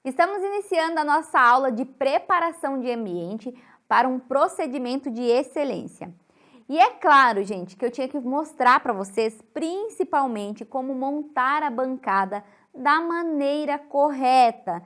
Estamos iniciando a nossa aula de preparação de ambiente para um procedimento de excelência. E é claro, gente, que eu tinha que mostrar para vocês principalmente como montar a bancada da maneira correta,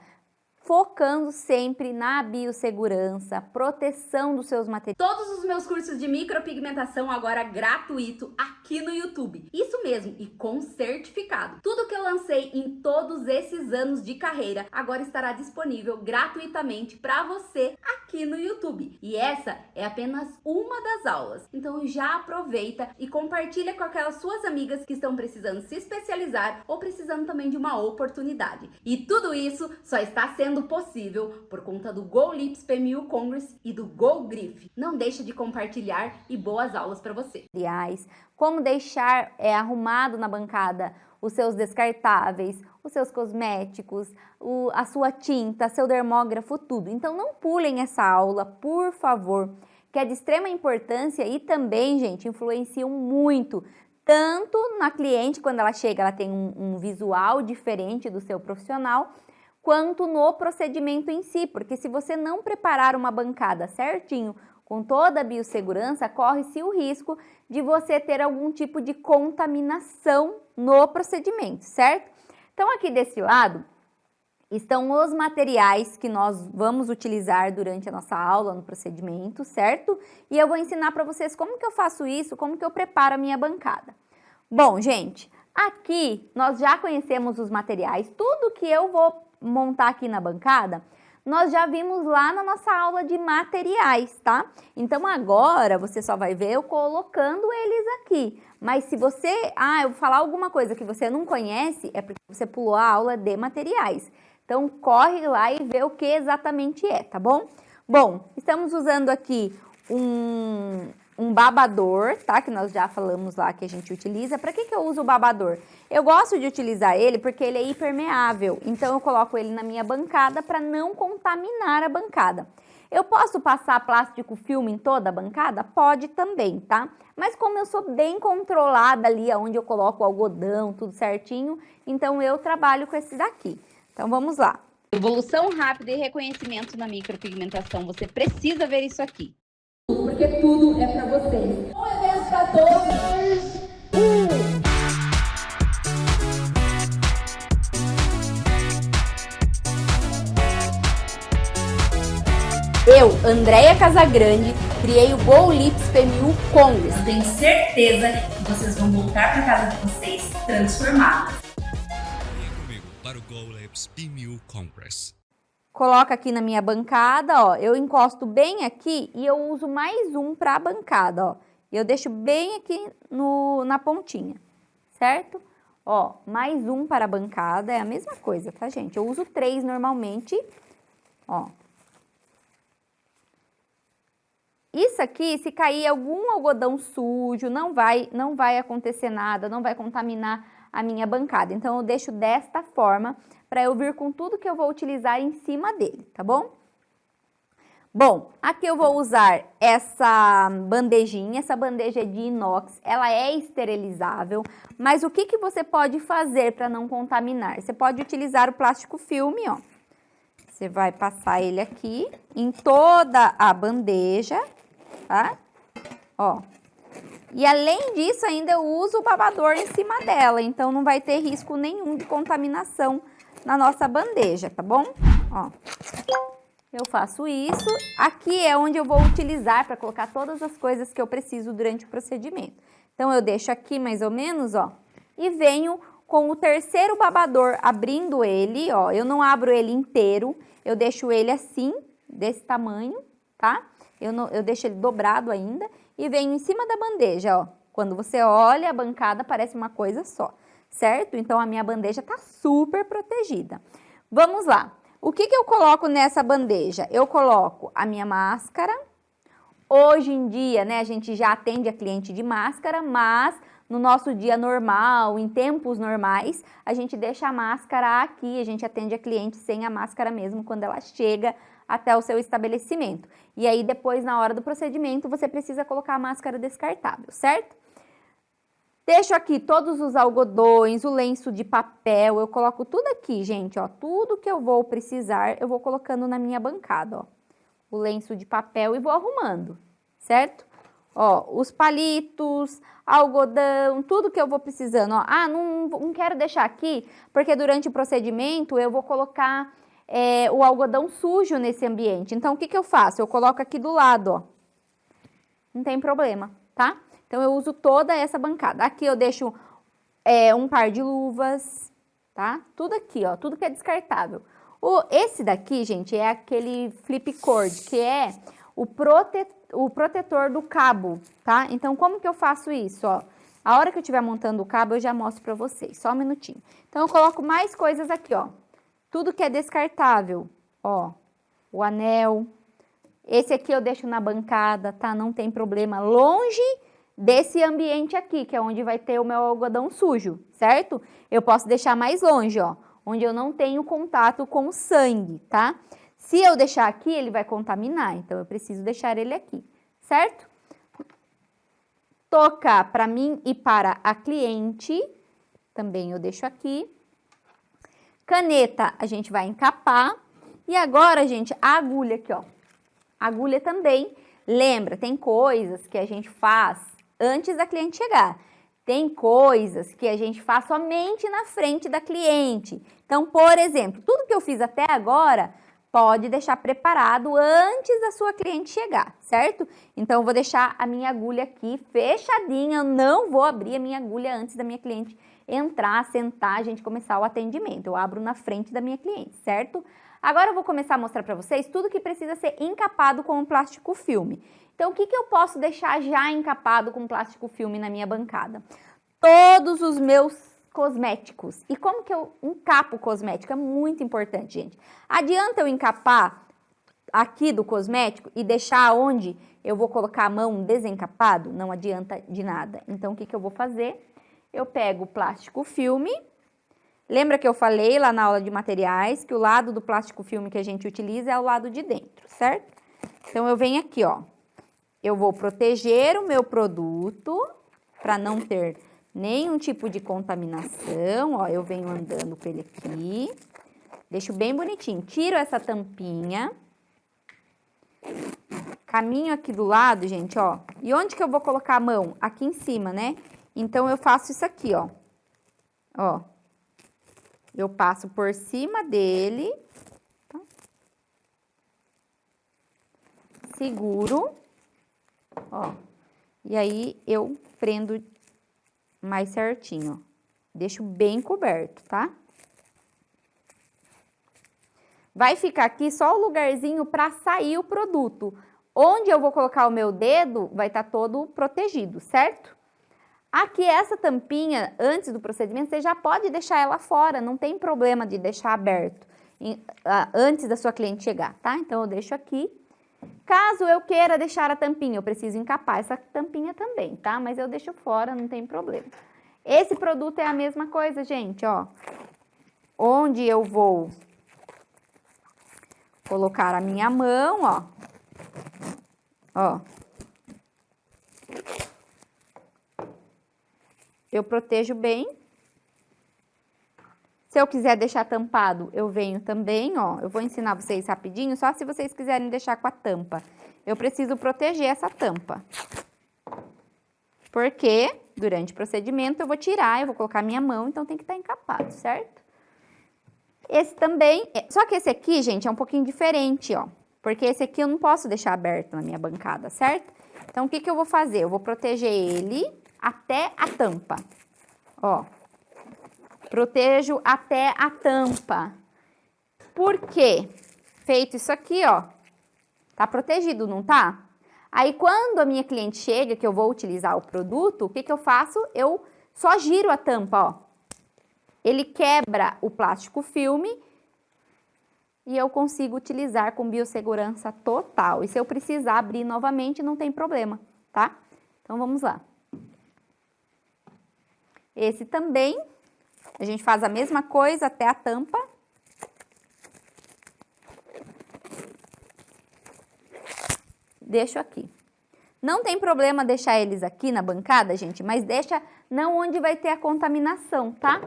focando sempre na biossegurança, proteção dos seus materiais. Todos os meus cursos de micropigmentação agora gratuito aqui no YouTube. Isso mesmo, e com certificado. Tudo que eu lancei em todos esses anos de carreira agora estará disponível gratuitamente para você aqui no YouTube. E essa é apenas uma das aulas. Então já aproveita e compartilha com aquelas suas amigas que estão precisando se especializar ou precisando também de uma oportunidade. E tudo isso só está sendo possível por conta do Go Lips PMU Congress e do Go Grip. Não deixa de compartilhar e boas aulas para você. Como deixar arrumado na bancada os seus descartáveis, os seus cosméticos, a sua tinta, seu dermógrafo, tudo. Então não pulem essa aula, por favor, que é de extrema importância e também, gente, influenciam muito. Tanto na cliente, quando ela chega, ela tem um visual diferente do seu profissional, quanto no procedimento em si, porque se você não preparar uma bancada certinho, com toda a biossegurança, corre-se o risco de você ter algum tipo de contaminação no procedimento, certo? Então aqui desse lado estão os materiais que nós vamos utilizar durante a nossa aula no procedimento, certo? E eu vou ensinar para vocês como que eu faço isso, como que eu preparo a minha bancada. Bom, gente, aqui nós já conhecemos os materiais, tudo que eu vou montar aqui na bancada, nós já vimos lá na nossa aula de materiais, tá? Então agora você só vai ver eu colocando eles aqui. Mas se você, eu vou falar alguma coisa que você não conhece, é porque você pulou a aula de materiais. Então corre lá e vê o que exatamente é, tá bom? Bom, estamos usando aqui um babador, tá? Que nós já falamos lá que a gente utiliza. Para que eu uso o babador? Eu gosto de utilizar ele porque ele é hipermeável, então eu coloco ele na minha bancada para não contaminar a bancada. Eu posso passar plástico filme em toda a bancada? Pode também, tá? Mas como eu sou bem controlada ali, onde eu coloco o algodão, tudo certinho, então eu trabalho com esse daqui. Então vamos lá. Evolução rápida e reconhecimento na micropigmentação. Você precisa ver isso aqui. Porque tudo é para vocês. Um evento para todos. Eu, Andréia Casagrande, criei o Go Lips PMU Congress. Eu tenho certeza que vocês vão voltar para casa de vocês transformados. Venha comigo para o Go Lips PMU Congress. Coloca aqui na minha bancada, ó, eu encosto bem aqui e eu uso mais um para a bancada, ó. Eu deixo bem aqui na pontinha, certo? Ó, mais um para a bancada, é a mesma coisa, tá, gente? Eu uso 3 normalmente, ó. Isso aqui, se cair algum algodão sujo, não vai acontecer nada, não vai contaminar a minha bancada. Então, eu deixo desta forma para eu vir com tudo que eu vou utilizar em cima dele, tá bom? Bom, aqui eu vou usar essa bandejinha, essa bandeja é de inox, ela é esterilizável, mas o que você pode fazer para não contaminar? Você pode utilizar o plástico filme, ó. Você vai passar ele aqui em toda a bandeja, tá? Ó. E além disso, ainda eu uso o babador em cima dela, então não vai ter risco nenhum de contaminação na nossa bandeja, tá bom? Ó. Eu faço isso. Aqui é onde eu vou utilizar para colocar todas as coisas que eu preciso durante o procedimento. Então, eu deixo aqui mais ou menos, ó, e venho com o terceiro babador abrindo ele, ó. Eu não abro ele inteiro, eu deixo ele assim, desse tamanho, tá? Eu deixo ele dobrado ainda e venho em cima da bandeja, ó. Quando você olha, a bancada parece uma coisa só, certo? Então, a minha bandeja tá super protegida. Vamos lá. O que eu coloco nessa bandeja? Eu coloco a minha máscara. Hoje em dia, né, a gente já atende a cliente de máscara, mas no nosso dia normal, em tempos normais, a gente deixa a máscara aqui, a gente atende a cliente sem a máscara mesmo quando ela chega até o seu estabelecimento. E aí depois, na hora do procedimento, você precisa colocar a máscara descartável, certo? Deixo aqui todos os algodões, o lenço de papel, eu coloco tudo aqui, gente, ó. Tudo que eu vou precisar, eu vou colocando na minha bancada, ó. O lenço de papel e vou arrumando, certo? Ó, os palitos, algodão, tudo que eu vou precisando, ó. Ah, não quero deixar aqui, porque durante o procedimento eu vou colocar o algodão sujo nesse ambiente. Então, o que eu faço? Eu coloco aqui do lado, ó. Não tem problema, tá? Então, eu uso toda essa bancada. Aqui eu deixo um par de luvas, tá? Tudo aqui, ó, tudo que é descartável. Esse daqui, gente, é aquele flip cord, que é o protetor do cabo, tá? Então, como que eu faço isso, ó? A hora que eu estiver montando o cabo, eu já mostro pra vocês, só um minutinho. Então, eu coloco mais coisas aqui, ó. Tudo que é descartável, ó. O anel. Esse aqui eu deixo na bancada, tá? Não tem problema. Longe desse ambiente aqui, que é onde vai ter o meu algodão sujo, certo? Eu posso deixar mais longe, ó. Onde eu não tenho contato com o sangue, tá? Se eu deixar aqui, ele vai contaminar, então eu preciso deixar ele aqui, certo? Toca para mim e para a cliente, também eu deixo aqui. Caneta, a gente vai encapar. E agora, gente, a agulha aqui, ó. A agulha também, lembra, tem coisas que a gente faz antes da cliente chegar. Tem coisas que a gente faz somente na frente da cliente. Então, por exemplo, tudo que eu fiz até agora, pode deixar preparado antes da sua cliente chegar, certo? Então, eu vou deixar a minha agulha aqui fechadinha, eu não vou abrir a minha agulha antes da minha cliente entrar, sentar, a gente começar o atendimento. Eu abro na frente da minha cliente, certo? Agora, eu vou começar a mostrar para vocês tudo que precisa ser encapado com o plástico filme. Então, o que eu posso deixar já encapado com plástico filme na minha bancada? Todos os meus cosméticos. E como que eu encapo o cosmético? É muito importante, gente. Adianta eu encapar aqui do cosmético e deixar onde eu vou colocar a mão desencapado? Não adianta de nada. Então, o que eu vou fazer? Eu pego o plástico filme. Lembra que eu falei lá na aula de materiais que o lado do plástico filme que a gente utiliza é o lado de dentro, certo? Então, eu venho aqui, ó. Eu vou proteger o meu produto para não ter nenhum tipo de contaminação, ó, eu venho andando com ele aqui, deixo bem bonitinho, tiro essa tampinha, caminho aqui do lado, gente, ó, e onde que eu vou colocar a mão? Aqui em cima, né? Então, eu faço isso aqui, ó, eu passo por cima dele, tá? Seguro, ó, e aí eu prendo mais certinho, ó. Deixo bem coberto, tá? Vai ficar aqui só o lugarzinho para sair o produto. Onde eu vou colocar o meu dedo, vai estar todo protegido, certo? Aqui, essa tampinha, antes do procedimento, você já pode deixar ela fora, não tem problema de deixar aberto antes da sua cliente chegar, tá? Então, eu deixo aqui. Caso eu queira deixar a tampinha, eu preciso encapar essa tampinha também, tá? Mas eu deixo fora, não tem problema. Esse produto é a mesma coisa, gente, ó. Onde eu vou colocar a minha mão, ó. Ó. Eu protejo bem. Se eu quiser deixar tampado, eu venho também, ó. Eu vou ensinar vocês rapidinho, só se vocês quiserem deixar com a tampa. Eu preciso proteger essa tampa. Porque durante o procedimento eu vou tirar, eu vou colocar minha mão, então tem que estar encapado, certo? Esse também, só que esse aqui, gente, é um pouquinho diferente, ó. Porque esse aqui eu não posso deixar aberto na minha bancada, certo? Então, o que eu vou fazer? Eu vou proteger ele até a tampa, ó. Protejo até a tampa. Por quê? Feito isso aqui, ó, tá protegido, não tá? Aí, quando a minha cliente chega, que eu vou utilizar o produto, o que eu faço? Eu só giro a tampa, ó. Ele quebra o plástico filme e eu consigo utilizar com biossegurança total. E se eu precisar abrir novamente, não tem problema, tá? Então, vamos lá. Esse também, a gente faz a mesma coisa até a tampa. Deixo aqui. Não tem problema deixar eles aqui na bancada, gente, mas deixa não onde vai ter a contaminação, tá?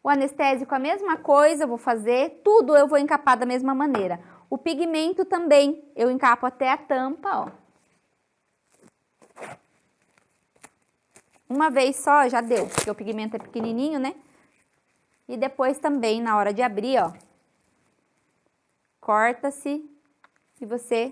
O anestésico a mesma coisa, eu vou fazer, tudo eu vou encapar da mesma maneira. O pigmento também, eu encapo até a tampa, ó. Uma vez só já deu, porque o pigmento é pequenininho, né? E depois também, na hora de abrir, ó, corta-se e você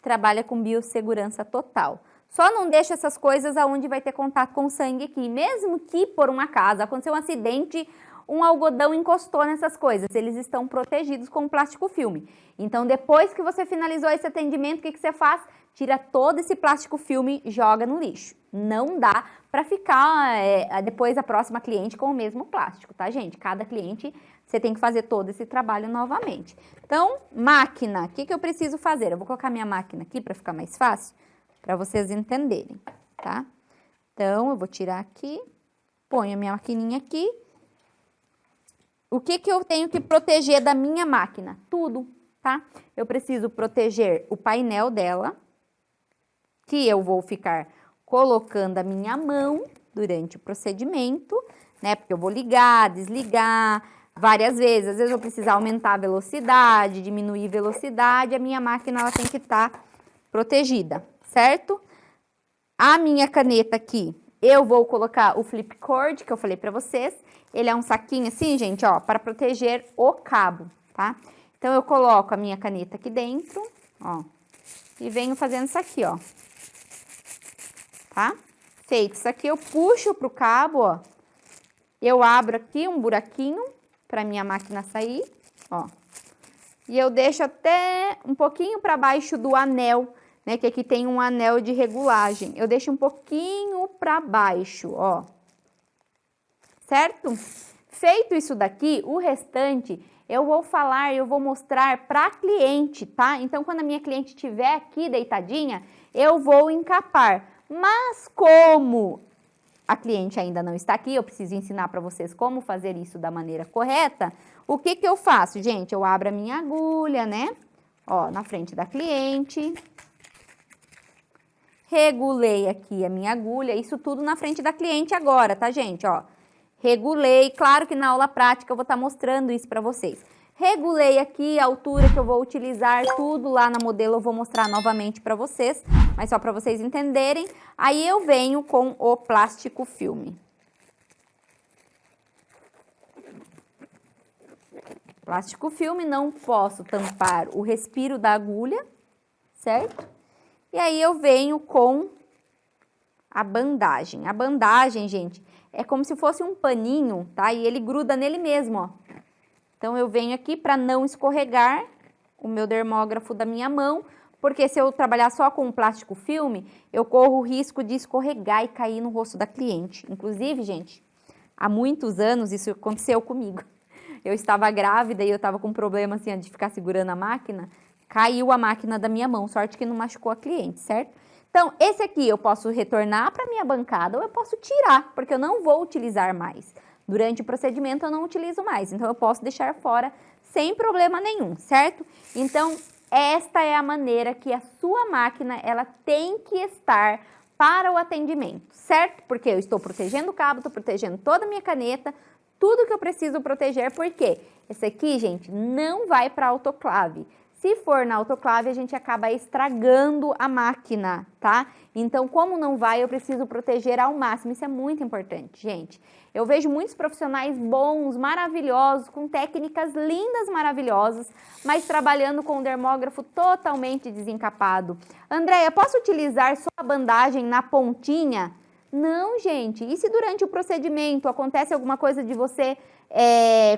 trabalha com biossegurança total. Só não deixa essas coisas aonde vai ter contato com o sangue aqui. Mesmo que, por um acaso, aconteceu um acidente, um algodão encostou nessas coisas, eles estão protegidos com plástico filme. Então, depois que você finalizou esse atendimento, o que você faz? Tira todo esse plástico filme e joga no lixo. Não dá para ficar depois a próxima cliente com o mesmo plástico, tá, gente? Cada cliente você tem que fazer todo esse trabalho novamente. Então, máquina, o que eu preciso fazer? Eu vou colocar minha máquina aqui para ficar mais fácil, para vocês entenderem, tá? Então, eu vou tirar aqui, ponho a minha maquininha aqui. O que eu tenho que proteger da minha máquina? Tudo, tá? Eu preciso proteger o painel dela, que eu vou ficar colocando a minha mão durante o procedimento, né? Porque eu vou ligar, desligar várias vezes. Às vezes eu precisar aumentar a velocidade, diminuir a velocidade, a minha máquina ela tem que estar protegida, certo? A minha caneta aqui, eu vou colocar o flip cord, que eu falei pra vocês. Ele é um saquinho assim, gente, ó, para proteger o cabo, tá? Então, eu coloco a minha caneta aqui dentro, ó, e venho fazendo isso aqui, ó. Tá? Feito isso aqui, eu puxo pro cabo, ó. Eu abro aqui um buraquinho para minha máquina sair, ó. E eu deixo até um pouquinho para baixo do anel, né? Que aqui tem um anel de regulagem. Eu deixo um pouquinho para baixo, ó. Certo? Feito isso daqui, o restante eu vou falar, eu vou mostrar para cliente, tá? Então, quando a minha cliente estiver aqui deitadinha, eu vou encapar. Mas como a cliente ainda não está aqui, eu preciso ensinar para vocês como fazer isso da maneira correta. O que eu faço, gente? Eu abro a minha agulha, né? Ó, na frente da cliente. Regulei aqui a minha agulha, isso tudo na frente da cliente agora, tá, gente? Ó, regulei, claro que na aula prática eu vou estar mostrando isso para vocês. Regulei aqui a altura que eu vou utilizar, tudo lá na modelo eu vou mostrar novamente para vocês, mas só para vocês entenderem. Aí eu venho com o plástico filme. Plástico filme, não posso tampar o respiro da agulha, certo? E aí eu venho com a bandagem. A bandagem, gente, é como se fosse um paninho, tá? E ele gruda nele mesmo, ó. Então, eu venho aqui para não escorregar o meu dermógrafo da minha mão, porque se eu trabalhar só com plástico filme, eu corro o risco de escorregar e cair no rosto da cliente. Inclusive, gente, há muitos anos isso aconteceu comigo. Eu estava grávida e eu estava com problema assim de ficar segurando a máquina, caiu a máquina da minha mão, sorte que não machucou a cliente, certo? Então, esse aqui eu posso retornar para minha bancada ou eu posso tirar, porque eu não vou utilizar mais. Durante o procedimento eu não utilizo mais, então eu posso deixar fora sem problema nenhum, certo? Então, esta é a maneira que a sua máquina ela tem que estar para o atendimento, certo? Porque eu estou protegendo o cabo, estou protegendo toda a minha caneta, tudo que eu preciso proteger, porque esse aqui, gente, não vai para autoclave. Se for na autoclave, a gente acaba estragando a máquina, tá? Então, como não vai, eu preciso proteger ao máximo. Isso é muito importante, gente. Eu vejo muitos profissionais bons, maravilhosos, com técnicas lindas, maravilhosas, mas trabalhando com o dermógrafo totalmente desencapado. Andréia, posso utilizar só a bandagem na pontinha? Não, gente. E se durante o procedimento acontece alguma coisa de você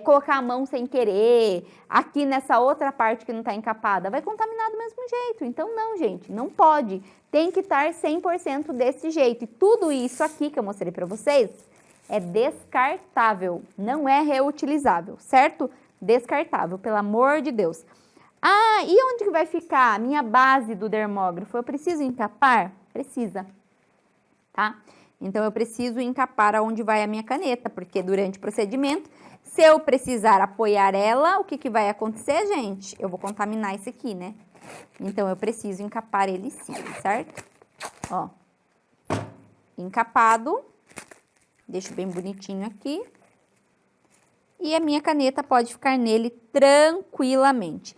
colocar a mão sem querer, aqui nessa outra parte que não está encapada, vai contaminar do mesmo jeito. Então, não, gente, não pode. Tem que estar 100% desse jeito. E tudo isso aqui que eu mostrei para vocês é descartável, não é reutilizável, certo? Descartável, pelo amor de Deus. Ah, e onde que vai ficar a minha base do dermógrafo? Eu preciso encapar? Precisa, tá? Então, eu preciso encapar aonde vai a minha caneta, porque durante o procedimento, se eu precisar apoiar ela, o que vai acontecer, gente? Eu vou contaminar esse aqui, né? Então, eu preciso encapar ele sim, certo? ó, encapado. Deixo bem bonitinho aqui. E a minha caneta pode ficar nele tranquilamente.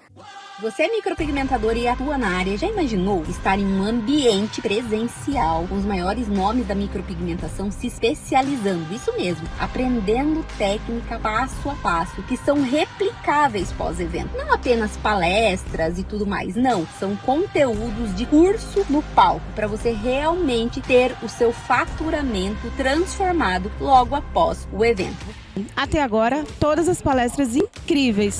Você é micropigmentador e atua na área, já imaginou estar em um ambiente presencial com os maiores nomes da micropigmentação se especializando? Isso mesmo, aprendendo técnica passo a passo, que são replicáveis pós-evento. Não apenas palestras e tudo mais, não. São conteúdos de curso no palco, para você realmente ter o seu faturamento transformado logo após o evento. Até agora, todas as palestras incríveis.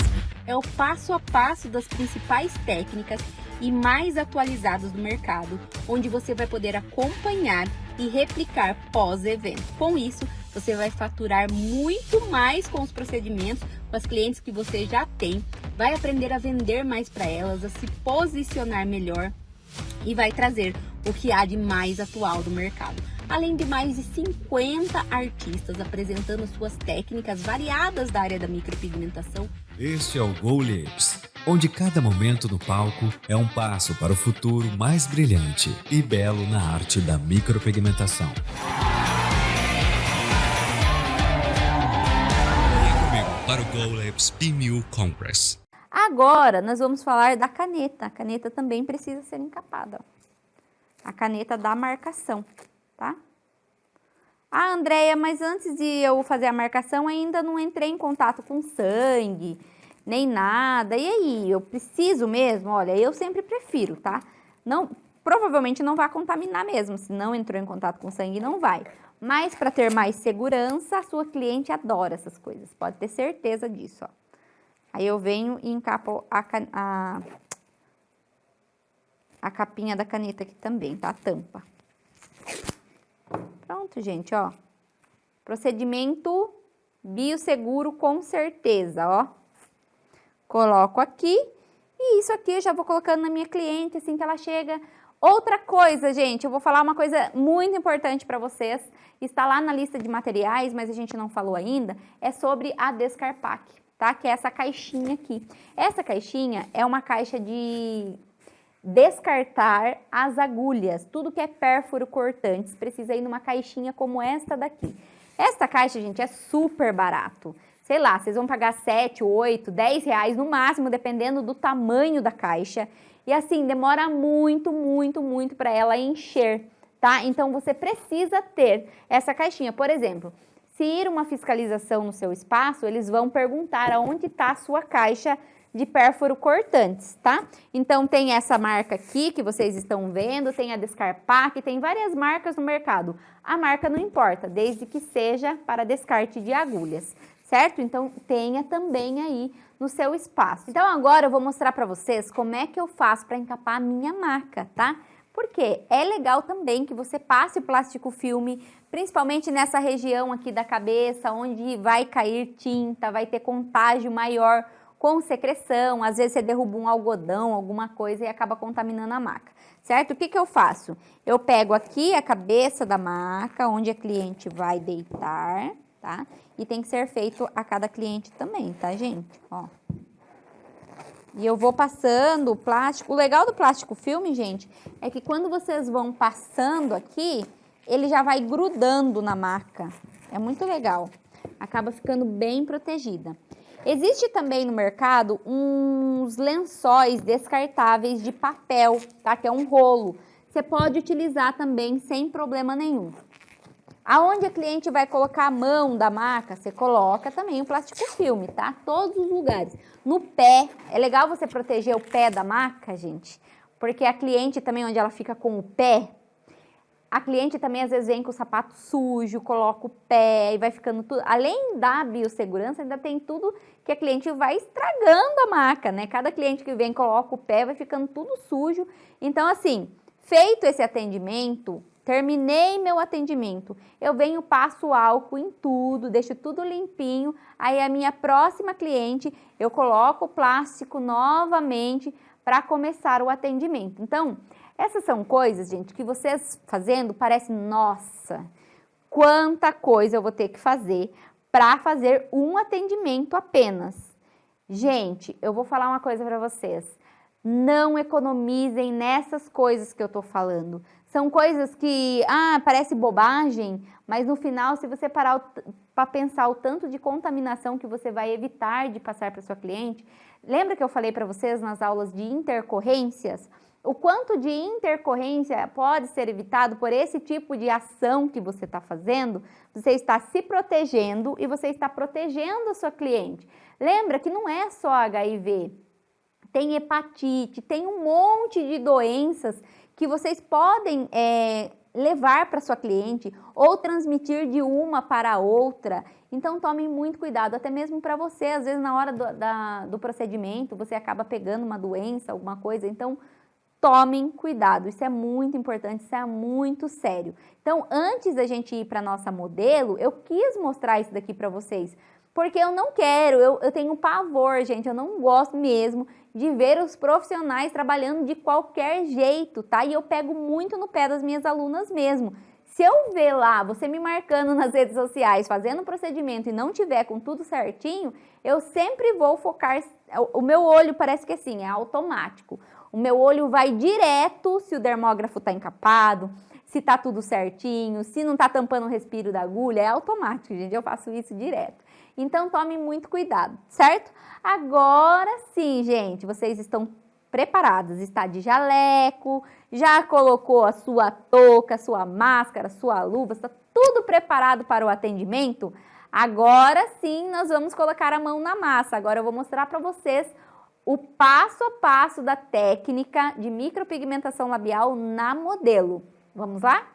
É o passo a passo das principais técnicas e mais atualizadas do mercado, onde você vai poder acompanhar e replicar pós-evento. Com isso, você vai faturar muito mais com os procedimentos, com as clientes que você já tem, vai aprender a vender mais para elas, a se posicionar melhor e vai trazer o que há de mais atual do mercado. Além de mais de 50 artistas apresentando suas técnicas variadas da área da micropigmentação. Este é o Go Lips, onde cada momento no palco é um passo para o futuro mais brilhante e belo na arte da micropigmentação. Venha comigo para o Go Lips P1000 Compress. Agora, nós vamos falar da caneta. A caneta também precisa ser encapada, ó. A caneta da marcação, tá? Ah, Andréia, mas antes de eu fazer a marcação, ainda não entrei em contato com sangue, nem nada. E aí, eu preciso mesmo? Olha, eu sempre prefiro, tá? Não, provavelmente não vai contaminar mesmo. Se não entrou em contato com sangue, não vai. Mas para ter mais segurança, a sua cliente adora essas coisas. Pode ter certeza disso, ó. Aí eu venho e encapo a capinha da caneta aqui também, tá? A tampa. Pronto, gente, ó. Procedimento bioseguro com certeza, ó. Coloco aqui e isso aqui eu já vou colocando na minha cliente assim que ela chega. Outra coisa, gente, eu vou falar uma coisa muito importante para vocês. Está lá na lista de materiais, mas a gente não falou ainda. É sobre a Descarpac, tá? Que é essa caixinha aqui. Essa caixinha é uma caixa de descartar as agulhas, tudo que é pérfuro cortantes, precisa ir numa caixinha como esta daqui. Esta caixa, gente, é super barato. Sei lá, vocês vão pagar 7, 8, 10 reais no máximo, dependendo do tamanho da caixa. E assim, demora muito, muito, muito para ela encher, tá? Então, você precisa ter essa caixinha. Por exemplo, se ir uma fiscalização no seu espaço, eles vão perguntar aonde está a sua caixa de pérfuro cortantes, tá? Então, tem essa marca aqui que vocês estão vendo, tem a Descarpac, tem várias marcas no mercado. A marca não importa, desde que seja para descarte de agulhas, certo? Então, tenha também aí no seu espaço. Então, agora eu vou mostrar para vocês como é que eu faço para encapar a minha maca, tá? Porque é legal também que você passe plástico filme, principalmente nessa região aqui da cabeça, onde vai cair tinta, vai ter contágio maior com secreção, às vezes você derruba um algodão, alguma coisa e acaba contaminando a maca, certo? O que que eu faço? Eu pego aqui a cabeça da maca, onde a cliente vai deitar, tá? E tem que ser feito a cada cliente também, tá, gente? Ó. E eu vou passando o plástico. O legal do plástico filme, gente, é que quando vocês vão passando aqui, ele já vai grudando na maca. É muito legal. Acaba ficando bem protegida. Existe também no mercado uns lençóis descartáveis de papel, tá? Que é um rolo. Você pode utilizar também sem problema nenhum. Aonde a cliente vai colocar a mão da maca, você coloca também o plástico filme, tá? Todos os lugares. No pé, é legal você proteger o pé da maca, gente, porque a cliente também, onde ela fica com o pé, a cliente também às vezes vem com o sapato sujo, coloca o pé e vai ficando tudo. Além da biossegurança, ainda tem tudo que a cliente vai estragando a maca, né? Cada cliente que vem coloca o pé, vai ficando tudo sujo. Então, assim, feito esse atendimento, terminei meu atendimento, eu venho, passo álcool em tudo, deixo tudo limpinho. Aí a minha próxima cliente, eu coloco o plástico novamente para começar o atendimento. Então, essas são coisas, gente, que vocês fazendo parece, nossa, quanta coisa eu vou ter que fazer para fazer um atendimento apenas. Gente, eu vou falar uma coisa para vocês. Não economizem nessas coisas que eu tô falando. São coisas que, parece bobagem, mas no final, se você parar para pensar o tanto de contaminação que você vai evitar de passar para sua cliente, lembra que eu falei para vocês nas aulas de intercorrências? O quanto de intercorrência pode ser evitado por esse tipo de ação que você está fazendo? Você está se protegendo e você está protegendo a sua cliente. Lembra que não é só HIV, tem hepatite, tem um monte de doenças que vocês podem levar para sua cliente ou transmitir de uma para a outra. Então tomem muito cuidado, até mesmo para você, às vezes na hora do procedimento você acaba pegando uma doença, alguma coisa, então tomem cuidado, isso é muito importante, isso é muito sério. Então antes da gente ir para a nossa modelo, eu quis mostrar isso daqui para vocês, porque eu não quero, eu tenho pavor, gente, eu não gosto mesmo de ver os profissionais trabalhando de qualquer jeito, tá? E eu pego muito no pé das minhas alunas mesmo. Se eu ver lá, você me marcando nas redes sociais, fazendo um procedimento e não tiver com tudo certinho, eu sempre vou focar, o meu olho parece que assim, é automático. O meu olho vai direto se o dermógrafo tá encapado, se tá tudo certinho, se não tá tampando o respiro da agulha, é automático, gente, eu faço isso direto. Então, tome muito cuidado, certo? Agora sim, gente, vocês estão preparadas, está de jaleco, já colocou a sua touca, sua máscara, sua luva, está tudo preparado para o atendimento? Agora sim, nós vamos colocar a mão na massa. Agora eu vou mostrar para vocês o passo a passo da técnica de micropigmentação labial na modelo. Vamos lá?